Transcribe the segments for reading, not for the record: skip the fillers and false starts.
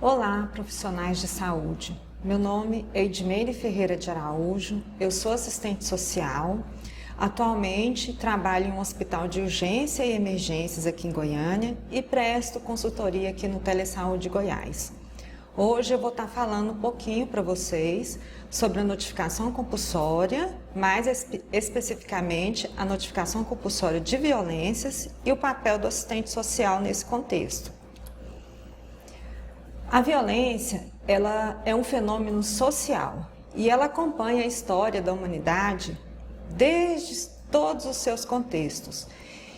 Olá, profissionais de saúde. Meu nome é Edmeire Ferreira de Araújo, eu sou assistente social. Atualmente trabalho em um hospital de urgência e emergências aqui em Goiânia e presto consultoria aqui no Telesaúde Goiás. Hoje eu vou estar falando um pouquinho para vocês sobre a notificação compulsória, mais especificamente a notificação compulsória de violências e o papel do assistente social nesse contexto. A violência, ela é um fenômeno social e ela acompanha a história da humanidade desde todos os seus contextos.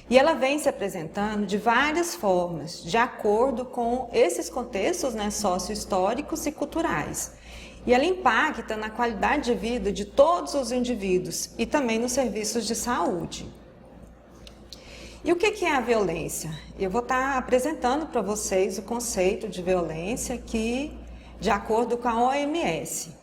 E ela vem se apresentando de várias formas, de acordo com esses contextos, socio-históricos e culturais. E ela impacta na qualidade de vida de todos os indivíduos e também nos serviços de saúde. E o que é a violência? Eu vou estar apresentando para vocês o conceito de violência que, de acordo com a OMS,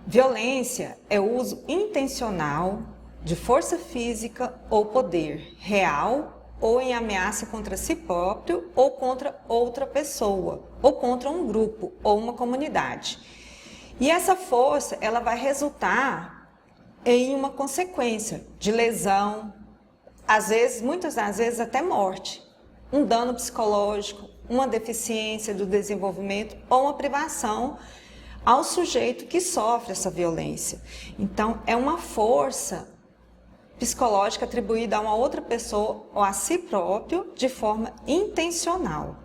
violência é o uso intencional de força física ou poder real ou em ameaça contra si próprio ou contra outra pessoa, ou contra um grupo ou uma comunidade. E essa força, ela vai resultar em uma consequência de lesão, muitas das vezes até morte, um dano psicológico, uma deficiência do desenvolvimento ou uma privação ao sujeito que sofre essa violência. Então, é uma força psicológica atribuída a uma outra pessoa ou a si próprio de forma intencional.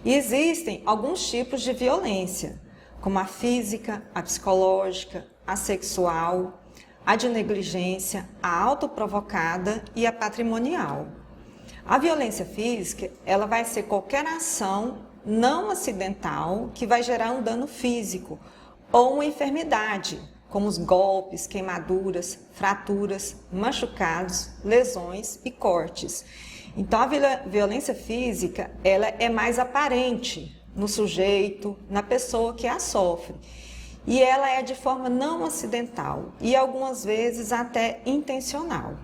E existem alguns tipos de violência, como a física, a psicológica, a sexual, a de negligência, a autoprovocada e a patrimonial. A violência física, ela vai ser qualquer ação não acidental que vai gerar um dano físico ou uma enfermidade, como os golpes, queimaduras, fraturas, machucados, lesões e cortes. Então, a violência física, ela é mais aparente no sujeito, na pessoa que a sofre. E ela é de forma não acidental e algumas vezes até intencional.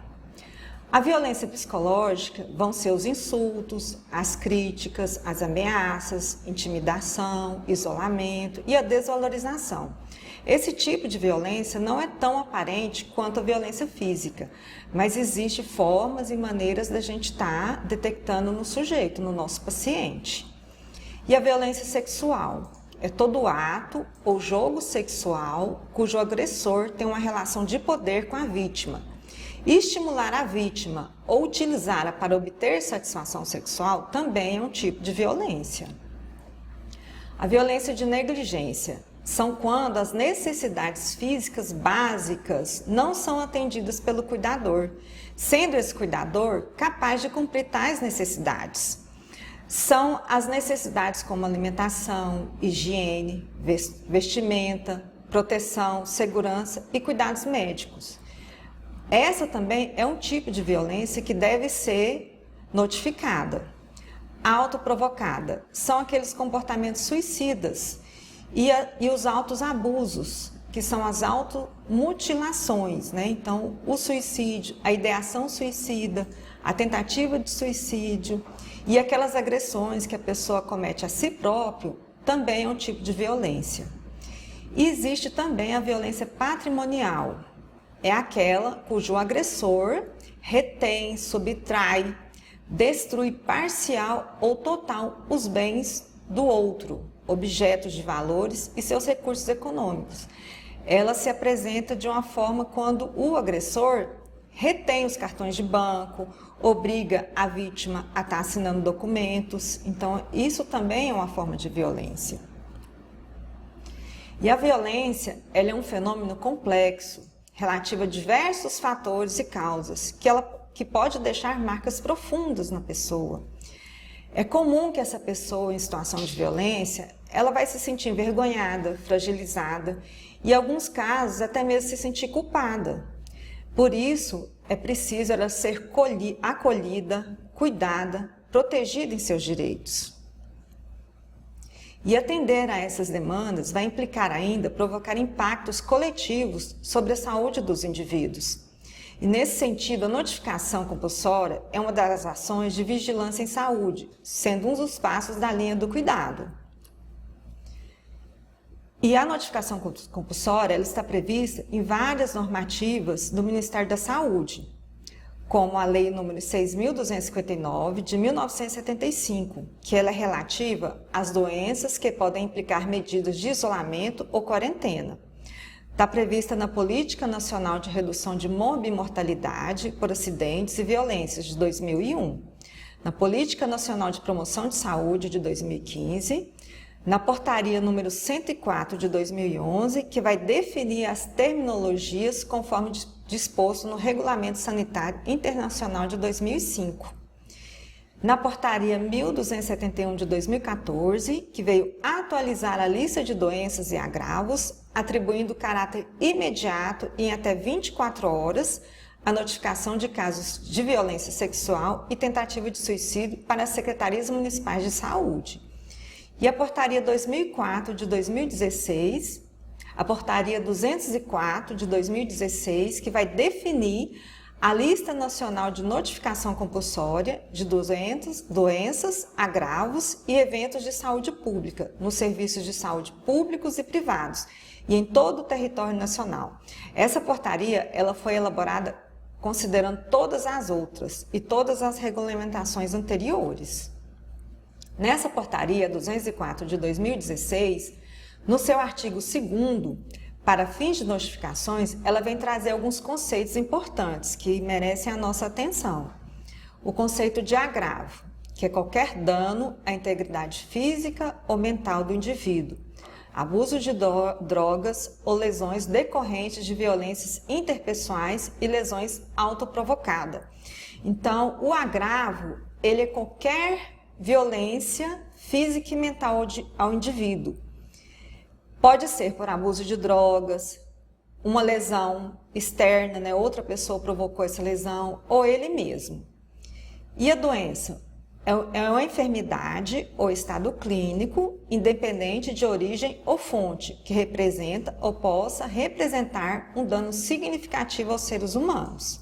A violência psicológica vão ser os insultos, as críticas, as ameaças, intimidação, isolamento e a desvalorização. Esse tipo de violência não é tão aparente quanto a violência física, mas existem formas e maneiras da gente estar detectando no sujeito, no nosso paciente. E a violência sexual é todo ato ou jogo sexual cujo agressor tem uma relação de poder com a vítima. E estimular a vítima ou utilizá-la para obter satisfação sexual também é um tipo de violência. A violência de negligência são quando as necessidades físicas básicas não são atendidas pelo cuidador, sendo esse cuidador capaz de cumprir tais necessidades. São as necessidades como alimentação, higiene, vestimenta, proteção, segurança e cuidados médicos. Essa também é um tipo de violência que deve ser notificada. Autoprovocada são aqueles comportamentos suicidas e os autoabusos, que são as automutilações, Então, o suicídio, a ideação suicida, a tentativa de suicídio e aquelas agressões que a pessoa comete a si próprio também é um tipo de violência. E existe também a violência patrimonial. É aquela cujo agressor retém, subtrai, destrui parcial ou total os bens do outro, objetos de valores e seus recursos econômicos. Ela se apresenta de uma forma quando o agressor retém os cartões de banco, obriga a vítima a estar assinando documentos. Então, isso também é uma forma de violência. E a violência, ela é um fenômeno complexo, relativo a diversos fatores e causas, que pode deixar marcas profundas na pessoa. É comum que essa pessoa em situação de violência, ela vai se sentir envergonhada, fragilizada e, em alguns casos, até mesmo se sentir culpada. Por isso, é preciso ela ser acolhida, cuidada, protegida em seus direitos. E atender a essas demandas vai implicar ainda provocar impactos coletivos sobre a saúde dos indivíduos. E nesse sentido, a notificação compulsória é uma das ações de vigilância em saúde, sendo um dos passos da linha do cuidado. E a notificação compulsória ela está prevista em várias normativas do Ministério da Saúde, como a Lei nº 6.259, de 1975, que ela é relativa às doenças que podem implicar medidas de isolamento ou quarentena. Está prevista na Política Nacional de Redução de Morbimortalidade por Acidentes e Violências, de 2001, na Política Nacional de Promoção de Saúde, de 2015, na Portaria número 104, de 2011, que vai definir as terminologias conforme disposto no Regulamento Sanitário Internacional de 2005. Na Portaria 1271 de 2014, que veio atualizar a lista de doenças e agravos, atribuindo caráter imediato em até 24 horas a notificação de casos de violência sexual e tentativa de suicídio para as secretarias municipais de saúde. E a Portaria 2004 de 2016, a Portaria 204 de 2016, que vai definir a Lista Nacional de Notificação Compulsória de doenças, agravos e eventos de saúde pública, nos serviços de saúde públicos e privados, e em todo o território nacional. Essa portaria ela foi elaborada considerando todas as outras e todas as regulamentações anteriores. Nessa portaria 204 de 2016, no seu artigo 2º, para fins de notificações, ela vem trazer alguns conceitos importantes que merecem a nossa atenção. O conceito de agravo, que é qualquer dano à integridade física ou mental do indivíduo, abuso de drogas ou lesões decorrentes de violências interpessoais e lesões autoprovocadas. Então, o agravo, ele é qualquer violência física e mental ao indivíduo. Pode ser por abuso de drogas, uma lesão externa, né? Outra pessoa provocou essa lesão, ou ele mesmo. E a doença? É uma enfermidade ou estado clínico, independente de origem ou fonte, que representa ou possa representar um dano significativo aos seres humanos.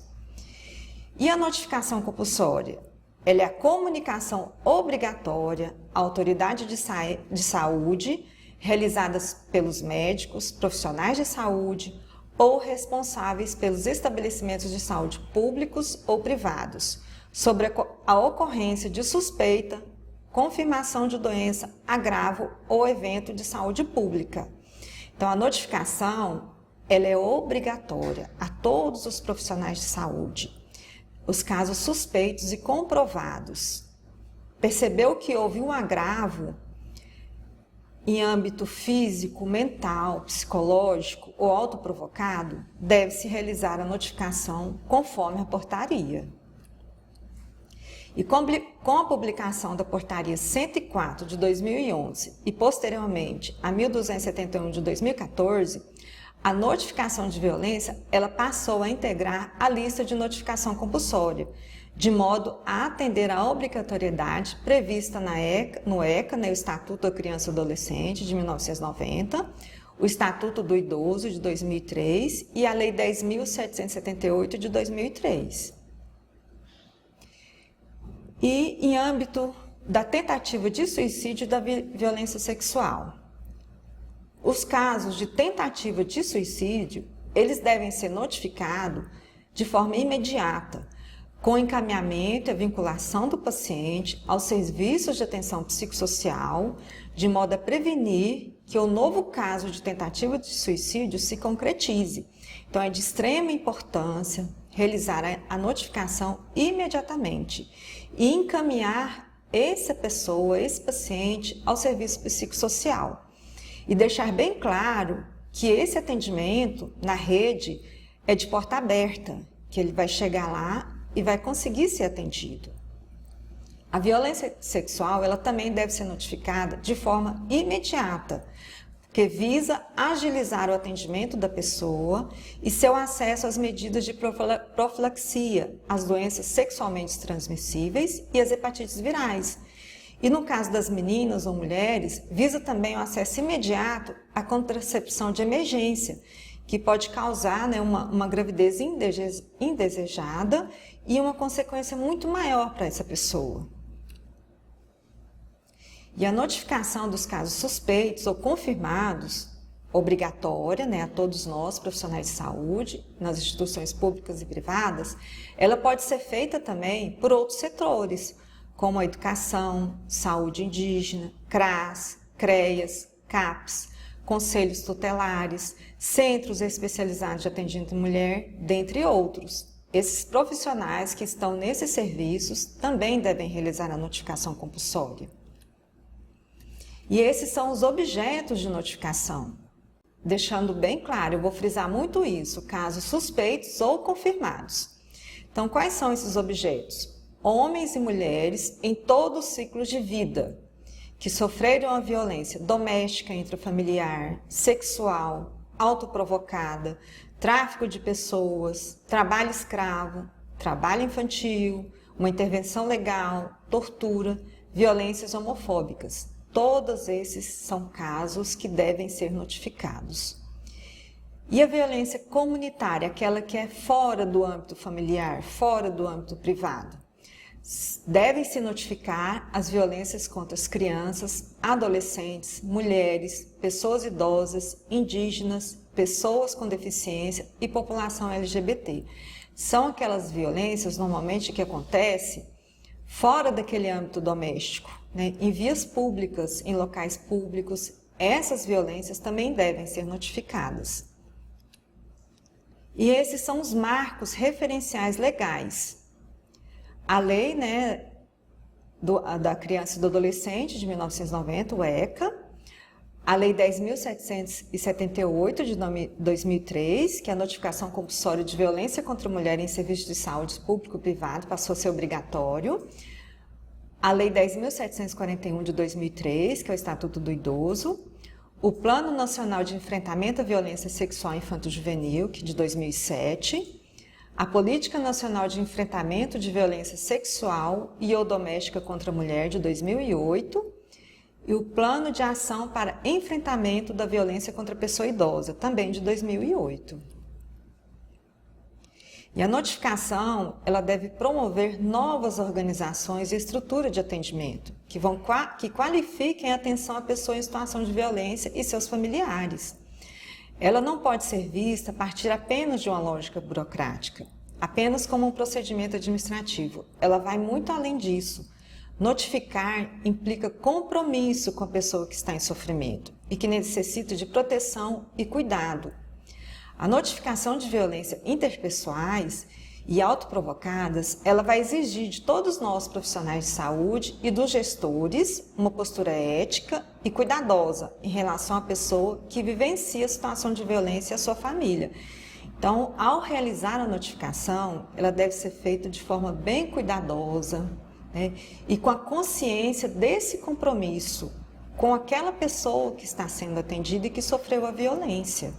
E a notificação compulsória? Ela é a comunicação obrigatória à autoridade de saúde, realizadas pelos médicos, profissionais de saúde ou responsáveis pelos estabelecimentos de saúde públicos ou privados, sobre a ocorrência de suspeita, confirmação de doença, agravo ou evento de saúde pública. Então, a notificação ela é obrigatória a todos os profissionais de saúde. Os casos suspeitos e comprovados. Percebeu que houve um agravo em âmbito físico, mental, psicológico ou autoprovocado, deve-se realizar a notificação conforme a portaria. E com a publicação da Portaria 104 de 2011 e posteriormente a 1271 de 2014, a notificação de violência ela passou a integrar a lista de notificação compulsória, de modo a atender à obrigatoriedade prevista no ECA, né, o Estatuto da Criança e Adolescente, de 1990, o Estatuto do Idoso, de 2003, e a Lei 10.778, de 2003. E em âmbito da tentativa de suicídio e da violência sexual. Os casos de tentativa de suicídio, eles devem ser notificados de forma imediata, com encaminhamento e vinculação do paciente aos serviços de atenção psicossocial, de modo a prevenir que o novo caso de tentativa de suicídio se concretize. Então, é de extrema importância realizar a notificação imediatamente e encaminhar essa pessoa, esse paciente, ao serviço psicossocial. E deixar bem claro que esse atendimento na rede é de porta aberta, que ele vai chegar lá e vai conseguir ser atendido. A violência sexual, ela também deve ser notificada de forma imediata, que visa agilizar o atendimento da pessoa e seu acesso às medidas de profilaxia, às doenças sexualmente transmissíveis e às hepatites virais. E no caso das meninas ou mulheres, visa também o acesso imediato à contracepção de emergência, que pode causar, né, uma gravidez indesejada e uma consequência muito maior para essa pessoa. E a notificação dos casos suspeitos ou confirmados, obrigatória, né, a todos nós, profissionais de saúde, nas instituições públicas e privadas, ela pode ser feita também por outros setores, como a educação, saúde indígena, CRAS, CREAS, CAPS, conselhos tutelares, centros especializados de atendimento à mulher, dentre outros. Esses profissionais que estão nesses serviços também devem realizar a notificação compulsória. E esses são os objetos de notificação. Deixando bem claro, eu vou frisar muito isso, casos suspeitos ou confirmados. Então, quais são esses objetos? Homens e mulheres em todo o ciclo de vida, que sofreram a violência doméstica, intrafamiliar, sexual, autoprovocada, tráfico de pessoas, trabalho escravo, trabalho infantil, uma intervenção legal, tortura, violências homofóbicas. Todos esses são casos que devem ser notificados. E a violência comunitária, aquela que é fora do âmbito familiar, fora do âmbito privado? Devem se notificar as violências contra as crianças, adolescentes, mulheres, pessoas idosas, indígenas, pessoas com deficiência e população LGBT. São aquelas violências normalmente que acontecem fora daquele âmbito doméstico, né? Em vias públicas, em locais públicos. Essas violências também devem ser notificadas. E esses são os marcos referenciais legais. A lei, né, da criança e do adolescente de 1990, o ECA, a lei 10.778 de 2003, que é a notificação compulsória de violência contra a mulher em serviços de saúde público e privado, passou a ser obrigatório. A lei 10.741 de 2003, que é o Estatuto do Idoso. O Plano Nacional de Enfrentamento à Violência Sexual Infanto-Juvenil, que é de 2007. A Política Nacional de Enfrentamento de Violência Sexual e ou Doméstica contra a Mulher, de 2008, e o Plano de Ação para Enfrentamento da Violência contra a Pessoa Idosa, também de 2008. E a notificação, ela deve promover novas organizações e estrutura de atendimento, que qualifiquem a atenção à pessoa em situação de violência e seus familiares. Ela não pode ser vista a partir apenas de uma lógica burocrática, apenas como um procedimento administrativo. Ela vai muito além disso. Notificar implica compromisso com a pessoa que está em sofrimento e que necessita de proteção e cuidado. A notificação de violência interpessoais e autoprovocadas, ela vai exigir de todos nós profissionais de saúde e dos gestores uma postura ética e cuidadosa em relação à pessoa que vivencia a situação de violência e a sua família. Então, ao realizar a notificação, ela deve ser feita de forma bem cuidadosa, né, e com a consciência desse compromisso com aquela pessoa que está sendo atendida e que sofreu a violência.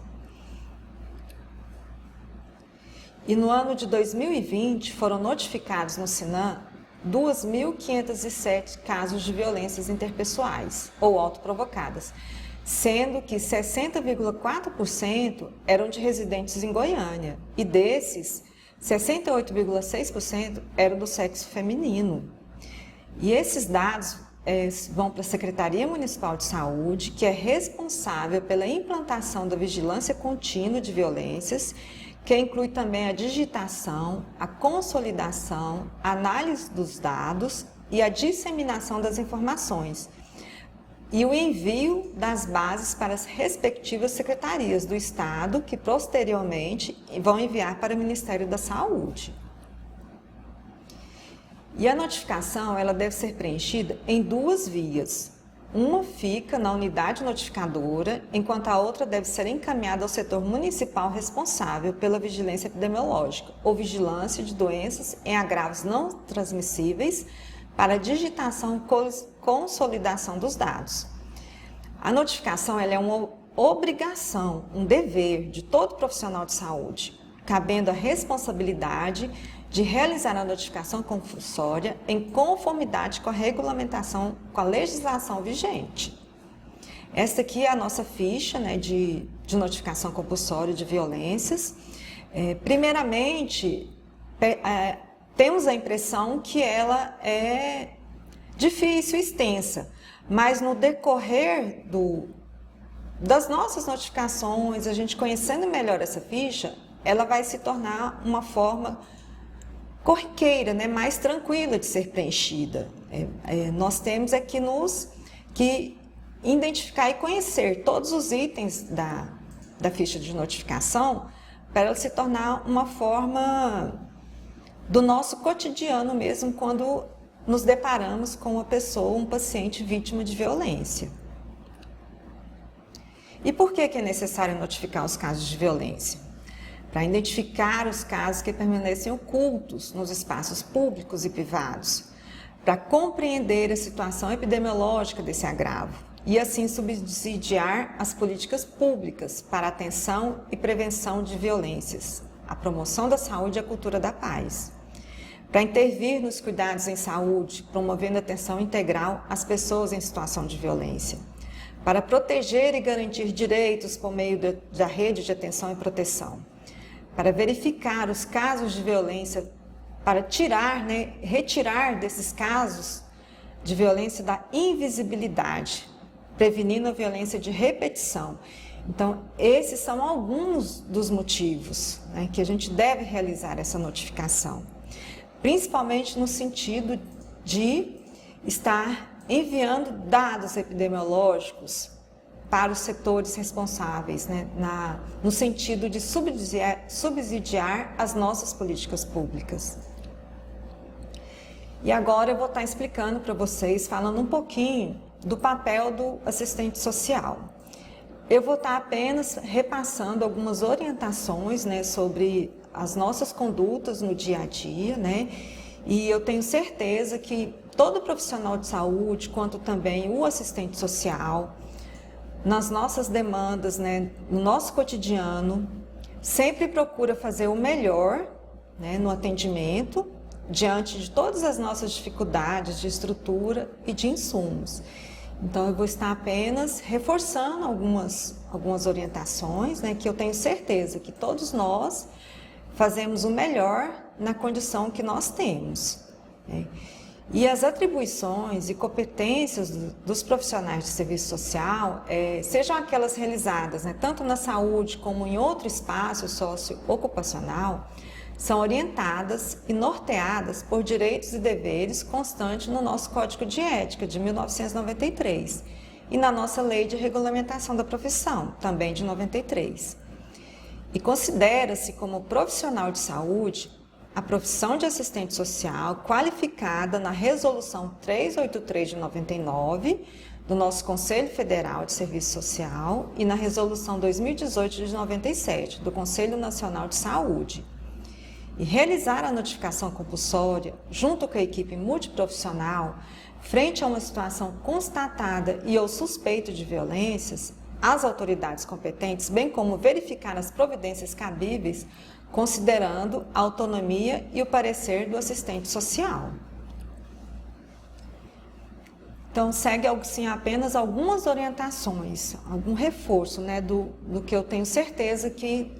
E no ano de 2020 foram notificados no SINAM 2.507 casos de violências interpessoais ou autoprovocadas, sendo que 60,4% eram de residentes em Goiânia e desses, 68,6% eram do sexo feminino. E esses dados vão para a Secretaria Municipal de Saúde, que é responsável pela implantação da vigilância contínua de violências, que inclui também a digitação, a consolidação, a análise dos dados e a disseminação das informações, e o envio das bases para as respectivas secretarias do Estado, que posteriormente vão enviar para o Ministério da Saúde. E a notificação, ela deve ser preenchida em duas vias. Uma fica na unidade notificadora, enquanto a outra deve ser encaminhada ao setor municipal responsável pela vigilância epidemiológica ou vigilância de doenças em agravos não transmissíveis para digitação e consolidação dos dados. A notificação, ela é uma obrigação, um dever de todo profissional de saúde, cabendo a responsabilidade de realizar a notificação compulsória em conformidade com a regulamentação, com a legislação vigente. Esta aqui é a nossa ficha, né, de de notificação compulsória de violências. Primeiramente, temos a impressão que ela é difícil e extensa, mas no decorrer das nossas notificações, a gente conhecendo melhor essa ficha, ela vai se tornar uma forma corriqueira, né, mais tranquila de ser preenchida. Nós temos que identificar e conhecer todos os itens da ficha de notificação para ela se tornar uma forma do nosso cotidiano mesmo, quando nos deparamos com uma pessoa, um paciente vítima de violência. E por que é necessário notificar os casos de violência? Para identificar os casos que permanecem ocultos nos espaços públicos e privados, para compreender a situação epidemiológica desse agravo e assim subsidiar as políticas públicas para a atenção e prevenção de violências, a promoção da saúde e a cultura da paz. Para intervir nos cuidados em saúde, promovendo atenção integral às pessoas em situação de violência. Para proteger e garantir direitos por meio da rede de atenção e proteção. Para verificar os casos de violência, para retirar desses casos de violência da invisibilidade, prevenindo a violência de repetição. Então, esses são alguns dos motivos, né, que a gente deve realizar essa notificação. Principalmente no sentido de estar enviando dados epidemiológicos para os setores responsáveis, né, no sentido de subsidiar as nossas políticas públicas. E agora eu vou estar explicando para vocês, falando um pouquinho do papel do assistente social. Eu vou estar apenas repassando algumas orientações, né, sobre as nossas condutas no dia a dia, né? E eu tenho certeza que todo profissional de saúde, quanto também o assistente social, nas nossas demandas, né, no nosso cotidiano, sempre procura fazer o melhor, né, no atendimento, diante de todas as nossas dificuldades de estrutura e de insumos. Então, eu vou estar apenas reforçando algumas orientações, né, que eu tenho certeza que todos nós fazemos o melhor na condição que nós temos, né? E as atribuições e competências dos profissionais de serviço social, sejam aquelas realizadas, né, tanto na saúde como em outro espaço socioocupacional, são orientadas e norteadas por direitos e deveres constantes no nosso Código de Ética, de 1993, e na nossa Lei de Regulamentação da Profissão, também de 93. E considera-se como profissional de saúde a profissão de assistente social qualificada na Resolução 383 de 99 do nosso Conselho Federal de Serviço Social e na Resolução 2018 de 97 do Conselho Nacional de Saúde. E realizar a notificação compulsória junto com a equipe multiprofissional frente a uma situação constatada e ou suspeito de violências, as autoridades competentes, bem como verificar as providências cabíveis, considerando a autonomia e o parecer do assistente social. Então, segue assim, apenas algumas orientações, algum reforço, né, do que eu tenho certeza que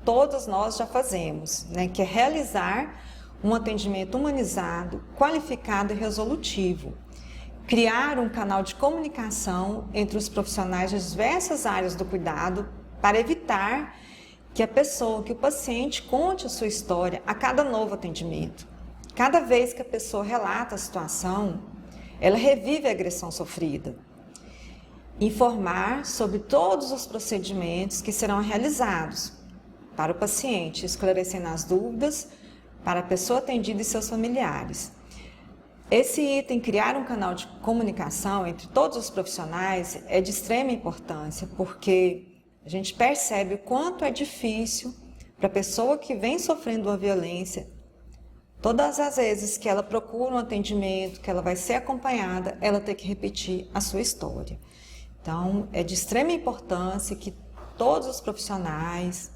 todos nós já fazemos, né, que é realizar um atendimento humanizado, qualificado e resolutivo. Criar um canal de comunicação entre os profissionais das diversas áreas do cuidado para evitar que o paciente conte a sua história a cada novo atendimento. Cada vez que a pessoa relata a situação, ela revive a agressão sofrida. Informar sobre todos os procedimentos que serão realizados para o paciente, esclarecendo as dúvidas para a pessoa atendida e seus familiares. Esse item, criar um canal de comunicação entre todos os profissionais, é de extrema importância, porque a gente percebe o quanto é difícil para a pessoa que vem sofrendo uma violência, todas as vezes que ela procura um atendimento, que ela vai ser acompanhada, ela ter que repetir a sua história. Então, é de extrema importância que todos os profissionais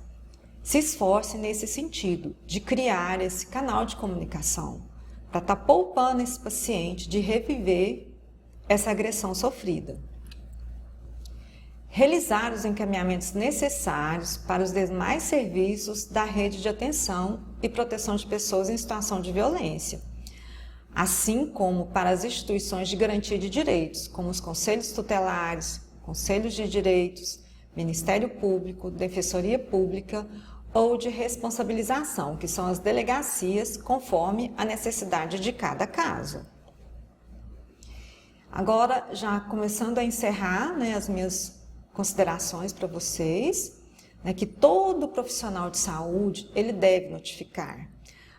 se esforcem nesse sentido, de criar esse canal de comunicação, para estar poupando esse paciente de reviver essa agressão sofrida. realizar os encaminhamentos necessários para os demais serviços da rede de atenção e proteção de pessoas em situação de violência, assim como para as instituições de garantia de direitos, como os conselhos tutelares, conselhos de direitos, Ministério Público, Defensoria Pública ou de responsabilização, que são as delegacias, conforme a necessidade de cada caso. Agora, já começando a encerrar, as minhas considerações para vocês, que todo profissional de saúde, ele deve notificar.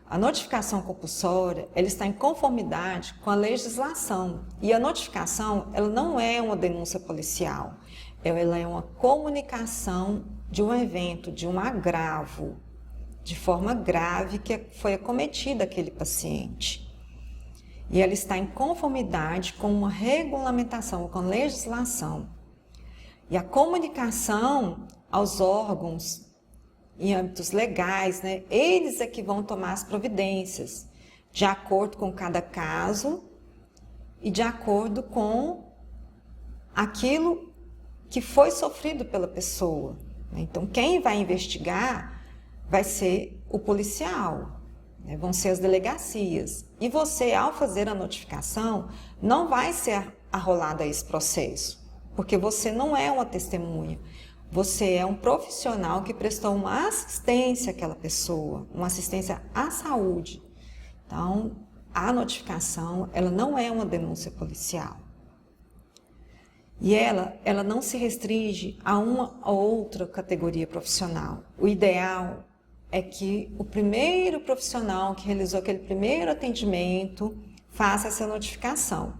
A notificação compulsória, ela está em conformidade com a legislação, e a notificação, ela não é uma denúncia policial, ela é uma comunicação de um evento, de um agravo, de forma grave que foi acometida aquele paciente. E ela está em conformidade com uma regulamentação, com a legislação. E a comunicação aos órgãos em âmbitos legais, eles é que vão tomar as providências, de acordo com cada caso e de acordo com aquilo que foi sofrido pela pessoa. Então, quem vai investigar vai ser o policial, vão ser as delegacias. E você, ao fazer a notificação, não vai ser arrolado a esse processo, porque você não é uma testemunha. Você é um profissional que prestou uma assistência àquela pessoa, uma assistência à saúde. Então, a notificação, ela não é uma denúncia policial. E ela não se restringe a uma ou outra categoria profissional. O ideal é que o primeiro profissional que realizou aquele primeiro atendimento faça essa notificação.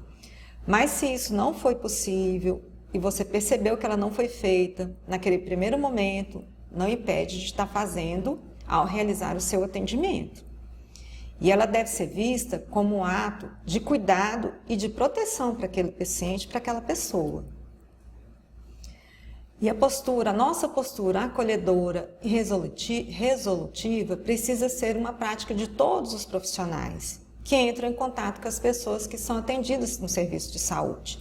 Mas se isso não foi possível e você percebeu que ela não foi feita naquele primeiro momento, não impede de estar fazendo ao realizar o seu atendimento. E ela deve ser vista como um ato de cuidado e de proteção para aquele paciente, para aquela pessoa. E a nossa postura acolhedora e resolutiva precisa ser uma prática de todos os profissionais que entram em contato com as pessoas que são atendidas no serviço de saúde,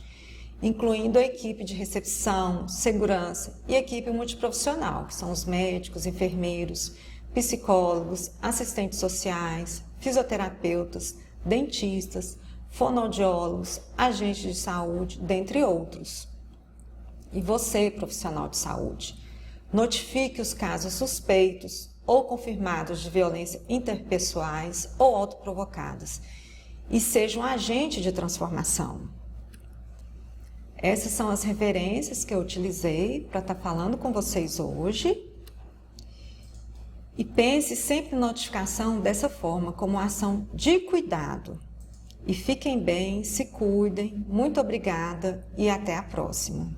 incluindo a equipe de recepção, segurança e equipe multiprofissional, que são os médicos, enfermeiros, psicólogos, assistentes sociais, fisioterapeutas, dentistas, fonoaudiólogos, agentes de saúde, dentre outros. E você, profissional de saúde, notifique os casos suspeitos ou confirmados de violência interpessoais ou autoprovocadas e seja um agente de transformação. Essas são as referências que eu utilizei para estar falando com vocês hoje. E pense sempre na notificação dessa forma, como uma ação de cuidado. E fiquem bem, se cuidem. Muito obrigada e até a próxima.